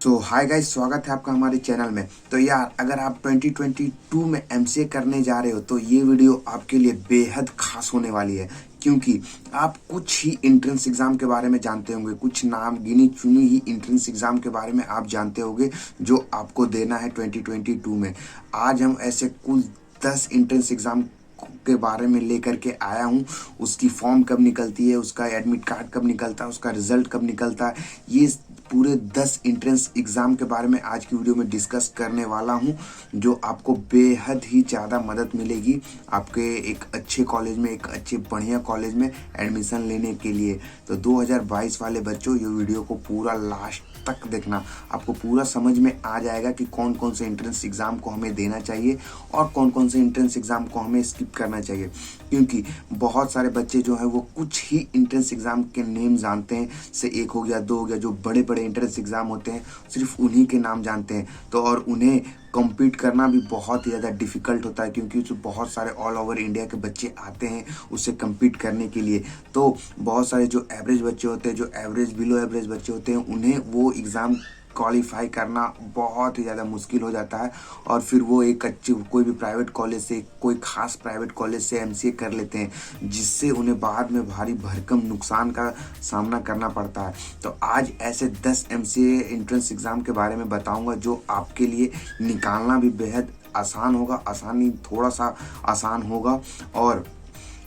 तो hi guys, स्वागत है आपका हमारे चैनल में। तो यार, अगर आप 2022 में एमसीए करने जा रहे हो तो ये वीडियो आपके लिए बेहद खास होने वाली है, क्योंकि आप कुछ ही एंट्रेंस एग्जाम के बारे में जानते होंगे, कुछ नाम गिनी चुनी ही एंट्रेंस एग्जाम के बारे में आप जानते होंगे जो आपको देना है 2022 में। आज हम ऐसे कुल 10 एंट्रेंस एग्जाम के बारे में लेकर के आया हूँ। उसकी फॉर्म कब निकलती है, उसका एडमिट कार्ड कब निकलता है, उसका रिजल्ट कब निकलता है, ये पूरे 10 एंट्रेंस एग्जाम के बारे में आज की वीडियो में डिस्कस करने वाला हूँ, जो आपको बेहद ही ज़्यादा मदद मिलेगी आपके एक अच्छे कॉलेज में, एक अच्छे बढ़िया कॉलेज में एडमिशन लेने के लिए। तो 2022 वाले बच्चों, ये वीडियो को पूरा लास्ट तक देखना, आपको पूरा समझ में आ जाएगा कि कौन कौन से एंट्रेंस एग्जाम को हमें देना चाहिए और कौन कौन से एंट्रेंस एग्जाम को हमें स्किप करना चाहिए। क्योंकि बहुत सारे बच्चे जो है वो कुछ ही एंट्रेंस एग्जाम के नेम जानते हैं, से एक हो गया, दो हो गया, जो बड़े बड़े एंट्रेंस एग्जाम होते हैं सिर्फ उन्हीं के नाम जानते हैं। तो और उन्हें कम्पीट करना भी बहुत ही ज़्यादा डिफिकल्ट होता है, क्योंकि जो बहुत सारे ऑल ओवर इंडिया के बच्चे आते हैं उससे कम्पीट करने के लिए। तो बहुत सारे जो एवरेज बच्चे होते हैं, जो एवरेज बिलो एवरेज बच्चे होते हैं, उन्हें वो एग्ज़ाम क्वालिफाई करना बहुत ही ज़्यादा मुश्किल हो जाता है, और फिर वो एक अच्छी कोई भी प्राइवेट कॉलेज से, कोई खास प्राइवेट कॉलेज से एमसीए कर लेते हैं, जिससे उन्हें बाद में भारी भरकम नुकसान का सामना करना पड़ता है। तो आज ऐसे 10 एमसीए एंट्रेंस एग्ज़ाम के बारे में बताऊंगा जो आपके लिए निकालना भी बेहद आसान होगा, आसानी थोड़ा सा आसान होगा, और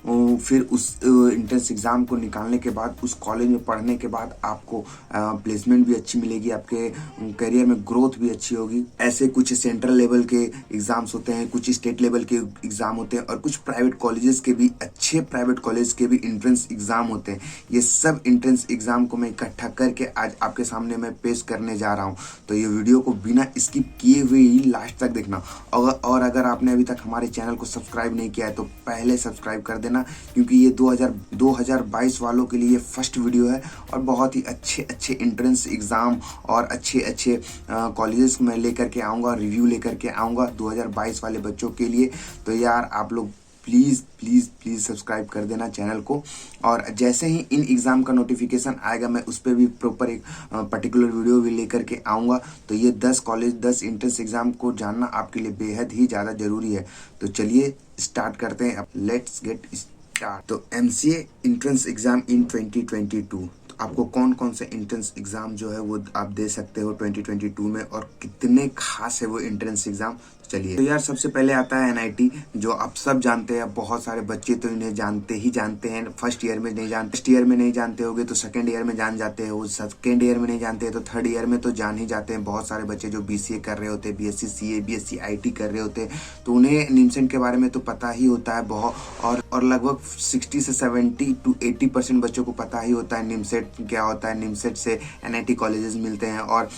फिर उस एंट्रेंस एग्ज़ाम को निकालने के बाद उस कॉलेज में पढ़ने के बाद आपको प्लेसमेंट भी अच्छी मिलेगी, आपके करियर में ग्रोथ भी अच्छी होगी। ऐसे कुछ सेंट्रल लेवल के एग्ज़ाम्स होते हैं, कुछ स्टेट लेवल के एग्ज़ाम होते हैं, और कुछ प्राइवेट कॉलेजेस के भी, अच्छे प्राइवेट कॉलेज के भी एंट्रेंस एग्ज़ाम होते हैं। ये सब एंट्रेंस एग्ज़ाम को मैं इकट्ठा करके आज आपके सामने मैं पेश करने जा रहा हूँ। तो ये वीडियो को बिना स्किप किए हुए ही लास्ट तक देखना, और अगर आपने अभी तक हमारे चैनल को सब्सक्राइब नहीं किया है तो पहले सब्सक्राइब कर देना, क्योंकि ये 2022 वालों के लिए ये फर्स्ट वीडियो है, और बहुत ही अच्छे एंट्रेंस एग्ज़ाम और अच्छे कॉलेजेस मैं लेकर के आऊँगा, रिव्यू लेकर के आऊँगा 2022 वाले बच्चों के लिए। तो यार, आप लोग प्लीज़ प्लीज़ प्लीज़ सब्सक्राइब कर देना चैनल को, और जैसे ही इन एग्ज़ाम का नोटिफिकेशन आएगा मैं उस पर भी प्रॉपर एक पर्टिकुलर वीडियो भी लेकर के आऊँगा। तो ये 10 कॉलेज, 10 एंट्रेंस एग्ज़ाम को जानना आपके लिए बेहद ही ज़्यादा ज़रूरी है। तो चलिए स्टार्ट करते हैं, लेट्स गेट स्टार्ट। तो एमसीए एंट्रेंस एग्ज़ाम इन 2022, आपको कौन कौन से एंट्रेंस एग्ज़ाम जो है वो आप दे सकते हो 2022 में, और कितने खास है वो एंट्रेंस एग्ज़ाम। चलिए, तो यार सबसे पहले आता है एनआईटी, जो आप सब जानते हैं। बहुत सारे बच्चे तो इन्हें जानते ही जानते हैं, फर्स्ट ईयर में नहीं जानते, फर्स्ट ईयर में नहीं जानते होगे तो सेकंड ईयर में जान जाते हैं, वो सेकंड ईयर में नहीं जानते हैं तो थर्ड ईयर में तो जान ही जाते हैं। बहुत सारे बच्चे जो बीसीए कर रहे होते हैं, बीएससी सीए, बीएससी आईटी कर रहे होते हैं, तो उन्हें निमसेट के बारे में तो पता ही होता है बहुत, और लगभग 60 से 70 to 80% बच्चों को पता ही होता है निमसेट क्या होता है। निमसेट से एनआईटी कॉलेजेस मिलते हैं, और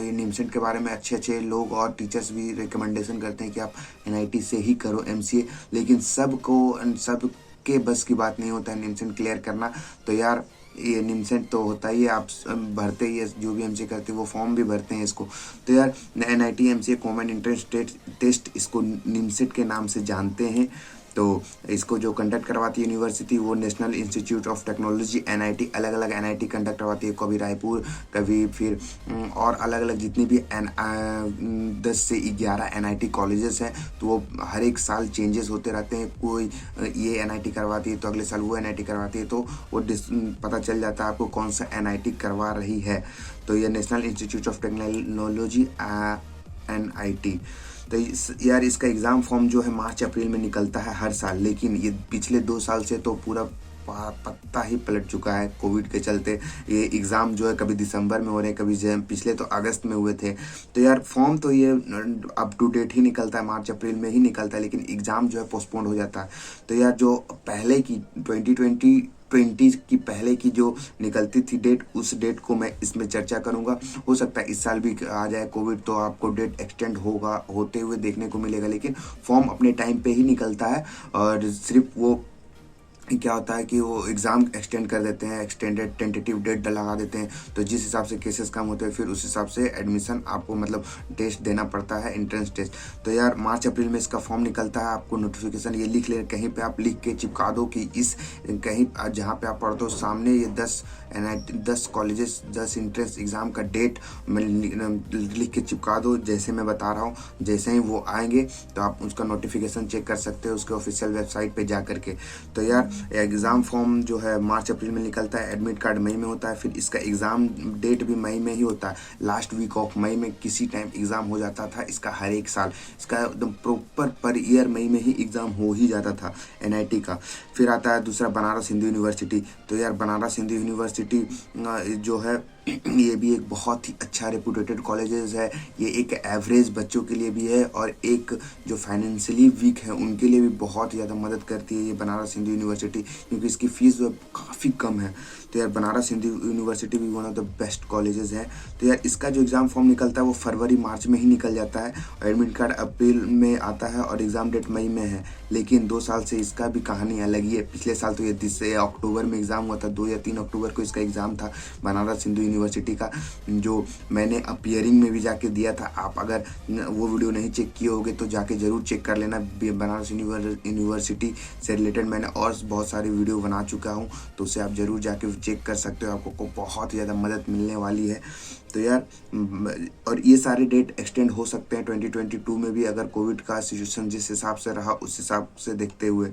ये निमसेट के बारे में अच्छे लोग और टीचर्स भी रिकमेंडेशन करते हैं कि आप एनआईटी से ही करो एमसीए, लेकिन सब के बस की बात नहीं होता है निमसेट क्लियर करना। तो यार, ये निमसेट तो होता ही है, आप भरते ही है, जो भी एमसीए करते हैं वो फॉर्म भी भरते हैं इसको। तो यार, NIT MCA common entrance test, इसको निमसेट के नाम से जानते हैं। तो इसको जो कंडक्ट करवाती है यूनिवर्सिटी, वो national institute of technology NIT, अलग अलग एनआईटी कंडक्ट करवाती है, कभी रायपुर, कभी फिर और अलग अलग जितनी भी 10 से 11 एनआईटी कॉलेजेस हैं, तो वो हर एक साल चेंजेस होते रहते हैं। कोई ये एनआईटी करवाती है तो अगले साल वो एनआईटी करवाती है, तो वो पता चल जाता है आपको कौन सा एनआईटी करवा रही है। तो ये national institute of technology NIT. तो यार, इसका एग्ज़ाम फॉर्म जो है मार्च अप्रैल में निकलता है हर साल, लेकिन ये पिछले 2 साल से तो पूरा पत्ता ही पलट चुका है कोविड के चलते। ये एग्ज़ाम जो है कभी दिसंबर में हो रहे हैं, कभी पिछले तो अगस्त में हुए थे। तो यार, फॉर्म तो ये अप टू डेट ही निकलता है, मार्च अप्रैल में ही निकलता है, लेकिन एग्ज़ाम जो है पोस्टपोन्ड हो जाता है। तो यार, जो पहले की 2020 की पहले की जो निकलती थी डेट, उस डेट को मैं इसमें चर्चा करूंगा। हो सकता है इस साल भी आ जाए कोविड, तो आपको डेट एक्सटेंड होते हुए देखने को मिलेगा, लेकिन फॉर्म अपने टाइम पे ही निकलता है, और सिर्फ वो क्या होता है कि वो एग्ज़ाम एक्सटेंड कर देते हैं, एक्सटेंडेड टेंटेटिव डेट लगा देते हैं। तो जिस हिसाब से केसेस कम होते हैं फिर उस हिसाब से एडमिशन आपको मतलब टेस्ट देना पड़ता है, एंट्रेंस टेस्ट। तो यार मार्च अप्रैल में इसका फॉर्म निकलता है, आपको नोटिफिकेशन ये लिख ले, कहीं पे आप लिख के चिपका दो कि इस कहीं जहाँ पे आप पढ़ते हो सामने ये 10 कॉलेजेस 10 एंट्रेंस एग्ज़ाम का डेट लिख के चिपका दो। जैसे मैं बता रहा हूँ, जैसे ही वो आएंगे तो आप उसका नोटिफिकेशन चेक कर सकते हो उसके ऑफिशियल वेबसाइट पे जा करके। तो यार एग्ज़ाम फॉर्म जो है मार्च अप्रैल में निकलता है, एडमिट कार्ड मई में होता है, फिर इसका एग्ज़ाम डेट भी मई में ही होता है। लास्ट वीक ऑफ मई में किसी टाइम एग्ज़ाम हो जाता था इसका, हर एक साल इसका एकदम प्रॉपर पर ईयर मई में ही एग्ज़ाम हो ही जाता था एनआईटी का। फिर आता है दूसरा बनारस हिंदू यूनिवर्सिटी। तो यार बनारस हिंदू यूनिवर्सिटी जो है ये भी एक बहुत ही अच्छा रेपुटेटेड कॉलेजेस है। ये एक एवरेज बच्चों के लिए भी है और एक जो फाइनेंशियली वीक है उनके लिए भी बहुत ज़्यादा मदद करती है ये बनारस हिंदू यूनिवर्सिटी, क्योंकि इसकी फ़ीस जो है काफ़ी कम है। तो यार बनारस हिंदू यूनिवर्सिटी भी one of the best colleges है। तो यार इसका जो एग्ज़ाम फॉर्म निकलता है वो फरवरी मार्च में ही निकल जाता है और एडमिट कार्ड अप्रैल में आता है और एग्ज़ाम डेट मई में है। लेकिन 2 साल से इसका भी कहानी अलग ही है। पिछले साल तो ये अक्टूबर में एग्ज़ाम हुआ था, 2 या 3 अक्टूबर को इसका एग्ज़ाम था बनारस हिंदू यूनिवर्सिटी का, जो मैंने अपीयरिंग में भी जाके दिया था। आप अगर वो वीडियो नहीं चेक किए होगे तो जाके ज़रूर चेक कर लेना। बनारस यूनिवर्सिटी से रिलेटेड मैंने और बहुत सारी वीडियो बना चुका हूँ, तो उसे आप ज़रूर जाके चेक कर सकते हो, आपको बहुत ही ज़्यादा मदद मिलने वाली है। तो यार और ये सारे डेट एक्सटेंड हो सकते हैं 2022 में भी, अगर कोविड का सिचुएशन जिस हिसाब से रहा उस हिसाब से देखते हुए।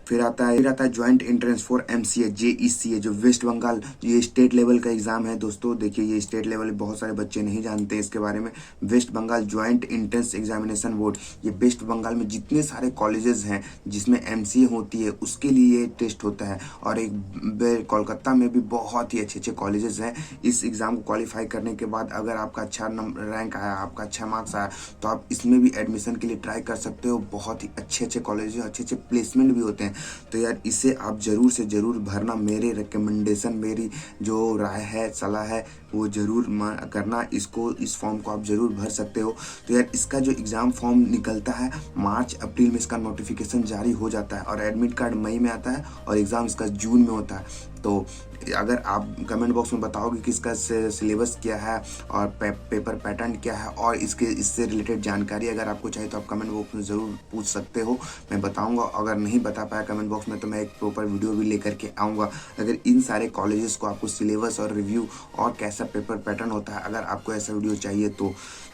फिर आता है ज्वाइंट एंट्रेंस फॉर एमसीए जेईसीए, जो वेस्ट बंगाल, ये स्टेट लेवल का एग्जाम है दोस्तों। देखिए ये स्टेट लेवल, बहुत सारे बच्चे नहीं जानते इसके बारे में। West Bengal joint entrance examination board, ये वेस्ट बंगाल में जितने सारे कॉलेजेस हैं जिसमें एमसीए होती है उसके लिए ये टेस्ट होता है। और एक कोलकाता में भी बहुत ही अच्छे अच्छे कॉलेजेस हैं। इस एग्ज़ाम को क्वालिफाई करने के बाद अगर आपका अच्छा रैंक आया, आपका अच्छा मार्क्स आया, तो आप इसमें भी एडमिशन के लिए ट्राई कर सकते हो। बहुत ही अच्छे अच्छे कॉलेज, अच्छे अच्छे प्लेसमेंट भी होते हैं। तो यार इसे आप ज़रूर से ज़रूर भरना। मेरे रिकमेंडेशन, मेरी जो राय है, सलाह है, वो ज़रूर करना। इस फॉर्म को आप ज़रूर भर सकते हो। तो यार इसका जो एग्ज़ाम फॉर्म निकलता है मार्च अप्रैल में, इसका नोटिफिकेशन जारी हो जाता है और एडमिट कार्ड मई में आता है और एग्ज़ाम इसका जून में होता है। तो अगर आप कमेंट बॉक्स में बताओगे कि इसका सिलेबस क्या है और पेपर पैटर्न क्या है और इससे रिलेटेड जानकारी अगर आपको चाहिए तो आप कमेंट बॉक्स में ज़रूर पूछ सकते हो, मैं बताऊंगा। अगर नहीं बता पाया कमेंट बॉक्स में तो मैं एक प्रॉपर वीडियो भी लेकर के आऊँगा। अगर इन सारे कॉलेजेस को आपको सिलेबस और रिव्यू और कैसा पेपर पैटर्न होता है, अगर आपको ऐसा वीडियो चाहिए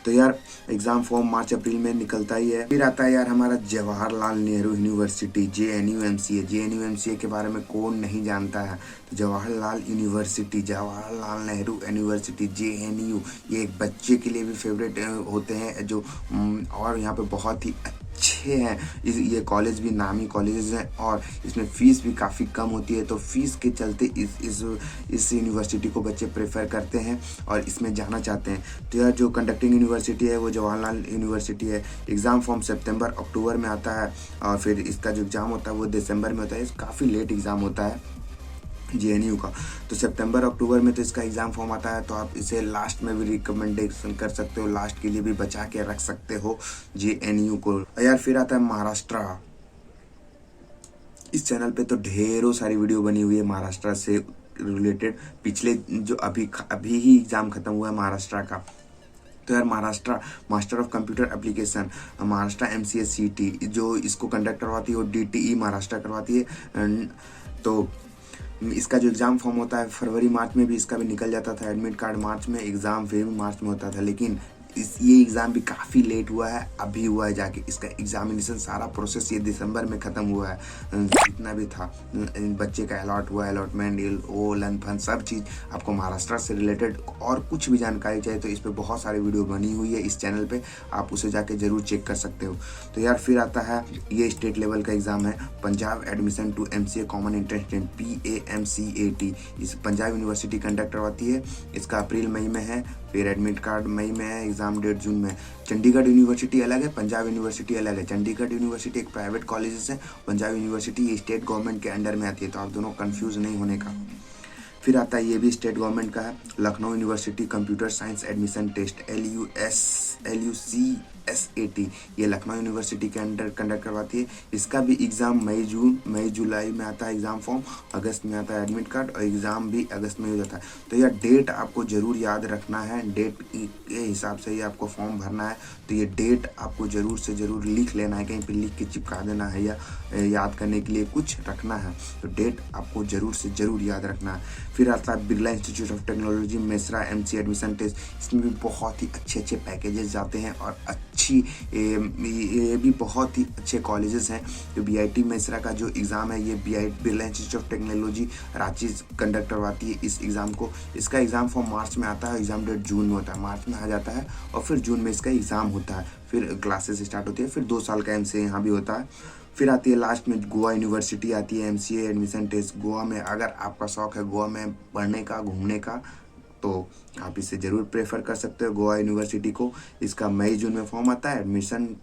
तो यार एग्ज़ाम फॉर्म मार्च अप्रैल में निकलता ही है। फिर आता है यार हमारा Jawaharlal Nehru university JNU MCA के बारे में कौन नहीं जानता है। तो जवाहरलाल जवाहरलाल नेहरू यूनिवर्सिटी जेएनयू, ये एक बच्चे के लिए भी फेवरेट होते हैं जो और यहाँ पे बहुत ही अच्छे हैं। ये कॉलेज भी नामी कॉलेजेस हैं और इसमें फ़ीस भी काफ़ी कम होती है। तो फीस के चलते इस यूनिवर्सिटी को बच्चे प्रेफर करते हैं और इसमें जाना चाहते हैं। तो यार जो कंडक्टिंग यूनिवर्सिटी है वो जवाहरलाल यूनिवर्सिटी है। एग्ज़ाम फॉर्म सितंबर अक्टूबर में आता है और फिर इसका जो एग्ज़ाम होता है वो दिसंबर में होता है। काफ़ी लेट एग्ज़ाम होता है जेएनयू का। तो सितंबर अक्टूबर में तो इसका एग्ज़ाम फॉर्म आता है। तो आप इसे लास्ट में भी रिकमेंडेशन कर सकते हो, लास्ट के लिए भी बचा के रख सकते हो जेएनयू को। यार फिर आता है महाराष्ट्र। इस चैनल पे तो ढेरों सारी वीडियो बनी हुई है महाराष्ट्र से रिलेटेड। पिछले जो अभी ही एग्ज़ाम खत्म हुआ है महाराष्ट्र का। तो यार Maharashtra master of computer application, Maharashtra MCA सीटी जो इसको कंडक्ट करवाती है, और डीटीई महाराष्ट्र करवाती है। तो इसका जो एग्ज़ाम फॉर्म होता है फरवरी मार्च में भी इसका भी निकल जाता था। एडमिट कार्ड मार्च में, एग्ज़ाम फिर भी मार्च में होता था। लेकिन ये एग्ज़ाम भी काफ़ी लेट हुआ है, अभी हुआ है जाके। इसका एग्जामिनेशन सारा प्रोसेस ये दिसंबर में ख़त्म हुआ है। जितना भी था बच्चे का अलॉट हुआ, अलॉटमेंट लन फंड सब चीज़। आपको महाराष्ट्र से रिलेटेड और कुछ भी जानकारी चाहिए तो इस पर बहुत सारी वीडियो बनी हुई है इस चैनल पे, आप उसे जाके ज़रूर चेक कर सकते हो। तो यार फिर आता है ये स्टेट लेवल का एग्ज़ाम है, Punjab admission to MCA common entrance test PAMCAT। इस पंजाब यूनिवर्सिटी कंडक्ट करवाती है। इसका अप्रैल मई में है, फिर एडमिट कार्ड मई में है, एग्ज़ाम डेट जून में है। चंडीगढ़ यूनिवर्सिटी अलग है, पंजाब यूनिवर्सिटी अलग है। चंडीगढ़ यूनिवर्सिटी एक प्राइवेट कॉलेजेस है, पंजाब यूनिवर्सिटी ये स्टेट गवर्नमेंट के अंडर में आती है। तो आप दोनों कंफ्यूज नहीं होने का। फिर आता है, ये भी स्टेट गवर्नमेंट का है, Lucknow university computer science admission test, LUCSAT, ये लखनऊ यूनिवर्सिटी के अंडर कंडक्ट करवाती है। इसका भी एग्ज़ाम मई जुलाई में आता है एग्ज़ाम फॉर्म, अगस्त में आता है एडमिट कार्ड, और एग्ज़ाम भी अगस्त में हो जाता है। तो यह डेट आपको ज़रूर याद रखना है, डेट के हिसाब से ही आपको फॉर्म भरना है। तो ये डेट आपको ज़रूर से ज़रूर लिख लेना है, कहीं पे लिख के चिपका देना है या याद करने के लिए कुछ रखना है। तो डेट आपको ज़रूर से ज़रूर याद रखना है। फिर आता है Birla institute of technology Mesra MC admission test. इसमें भी बहुत ही अच्छे पैकेजेस जाते हैं और ये भी बहुत ही अच्छे कॉलेजेस हैं। तो BIT मेसरा का जो एग्ज़ाम है, ये Birla institute of technology Ranchi conduct करवाती है इस एग्ज़ाम को। इसका एग्ज़ाम फॉर्म मार्च में आता है, एग्ज़ाम डेट जून में होता है, मार्च में आ जाता है और फिर जून में इसका एग्ज़ाम होता है, फिर क्लासेस स्टार्ट होती है, फिर 2 साल का MCA यहाँ भी होता है। फिर आती है लास्ट में गोवा यूनिवर्सिटी आती है, MCA एडमिशन टेस्ट। गोवा में अगर आपका शौक है गोवा में पढ़ने का, घूमने का, तो आप इसे ज़रूर प्रेफर कर सकते हो गोवा यूनिवर्सिटी को। इसका मई जून में फॉर्म आता है,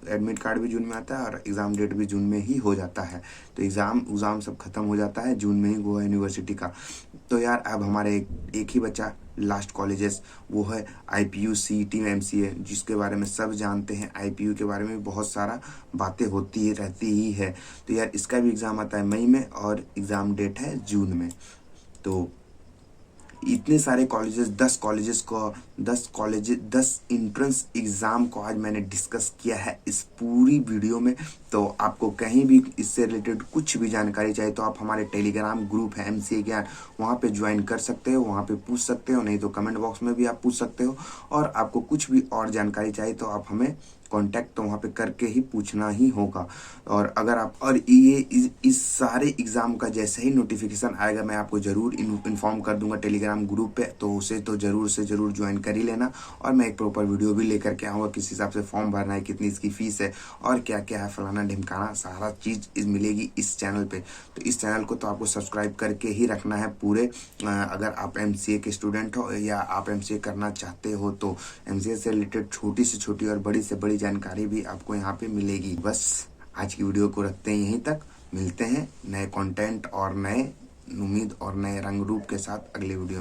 एडमिट कार्ड भी जून में आता है और एग्ज़ाम डेट भी जून में ही हो जाता है। तो एग्ज़ाम सब खत्म हो जाता है जून में ही गोवा यूनिवर्सिटी का। तो यार अब हमारे एक ही बचा लास्ट कॉलेजेस, वो है IPU CET MCA, जिसके बारे में सब जानते हैं। IPU के बारे में बहुत सारा बातें होती ही रहती ही है। तो यार इसका भी एग्ज़ाम आता है मई में और एग्ज़ाम डेट है जून में। तो इतने सारे कॉलेजेस, 10 एंट्रेंस एग्ज़ाम को आज मैंने डिस्कस किया है इस पूरी वीडियो में। तो आपको कहीं भी इससे रिलेटेड कुछ भी जानकारी चाहिए तो आप हमारे टेलीग्राम ग्रुप है MCA ज्ञान, वहाँ पे ज्वाइन कर सकते हो, वहाँ पे पूछ सकते हो, नहीं तो कमेंट बॉक्स में भी आप पूछ सकते हो। और आपको कुछ भी और जानकारी चाहिए तो आप हमें कांटेक्ट तो वहाँ पे करके ही पूछना ही होगा। और अगर आप इस सारे एग्ज़ाम का जैसे ही नोटिफिकेशन आएगा मैं आपको ज़रूर इन्फॉर्म कर दूंगा टेलीग्राम ग्रुप पे, तो उसे तो ज़रूर से ज़रूर ज्वाइन कर ही लेना। और मैं एक प्रॉपर वीडियो भी लेकर के आऊँगा, किस हिसाब से फॉर्म भरना है, कितनी इसकी फ़ीस है और क्या क्या है, फलाना ढिमकाना सारा चीज़ मिलेगी इस चैनल पर। तो इस चैनल को तो आपको सब्सक्राइब करके ही रखना है पूरे। अगर आप MCA के स्टूडेंट हो या आप MCA करना चाहते हो तो MCA से रिलेटेड छोटी से छोटी और बड़ी से बड़ी जानकारी भी आपको यहाँ पे मिलेगी। बस आज की वीडियो को रखते हैं यहीं तक, मिलते हैं नए कंटेंट और नए उम्मीद और नए रंग रूप के साथ अगली वीडियो में।